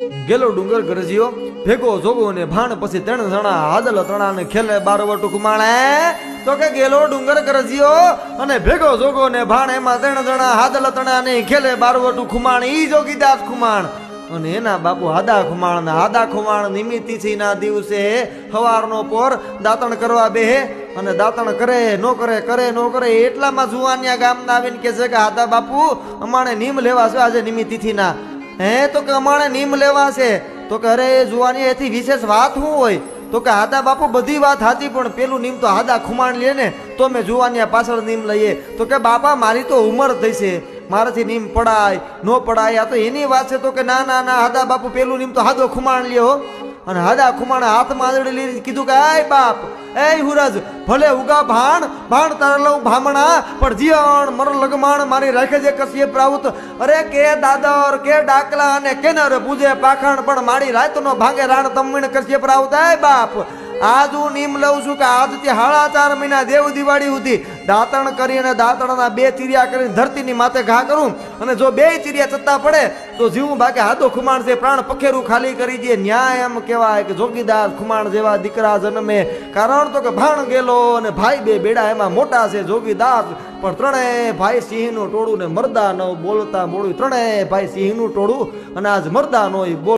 ગેલો ડુંગર ગરજીયો ભેગો જોગો ને ભાણ પછી 3 જણા હાદલ તણા ને ખેલે બારવટું કુમાણે તો કે ગેલો ડુંગર ગરજીયો અને ભેગો જોગો ને ભાણ એમાં 3 જણા હાદલ તણા ને ખેલે બારવટું ખુમાણ ઈ જોગીદાસ ખુમાણ અને એના બાપુ હાદા ખુમાણ નિમિતિથી ના દિવસે હવારનો પોર દાતણ કરવા બેહે અને દાતણ કરે નો કરે એટલામાં જુવાનિયા ગામના આવીને કે છે કે હાદા બાપુ અમાણે નીમ લેવા છે આજે નિમિતિથી ના હે તો કે અમાણે નીમ લેવા છે તો કે અરે જુવાની એથી વિશેષ વાત શું હોય તો કે હાદા બાપુ બધી વાત સાચી પણ પેલું નીમ તો હાદા ખુમાણ લે ને તો મેં જુવાનિયા પાછળ નીમ લઈએ તો કે બાપા મારી તો ઉંમર થઈ છે મારાથી નીમ પડાય નો પડાય આ તો એની વાત છે તો કે ના હાદા બાપુ પેલું નીમ તો હાદો ખુમાણ લ્યો અને હાદા ખુમાણે હાથમાં આંદડી લઈને કીધું કે આય બાપ એ હુરજ ભલે ઉગા ભાણ તારે લઉં ભામણા પણ જીવણ મર લગમાણ મારી રાખે છે કસીએ પ્રાવત અરે કે દાદર કે ડાકલા અને કેનર પૂજે પાખણ પણ મારી રાતનો ભાંગે રાણ તમણ કસીએ પ્રાવત આય બાપ આજ હું નીમ લઉં છું કે આજથી 4.5 મહિના દેવ દિવાળી સુધી દાતણ કરીને દાતણના 2 ચીરિયા કરીને ધરતીની માથે ઘા કરું અને જો 2 ચીરિયા ચત્તા પડે તો જીવું બાકી હાથો ખુમાણ છે પ્રાણ પખેરું ખાલી કરી દે ન્યાય એમ કહેવાય કે જોગીદાસ ખુમાણ જેવા દીકરા જન્મે કારણ તો કે ભાણ ગેલો અને ભાઈ 2 બેડા એમાં મોટા છે જોગીદાસ પણ 3 ભાઈ સિંહનું ટોળું ને મરદા ન બોલતા મોડું 3 ભાઈ સિંહનું ટોળું અને આજ મરદા નો બોલ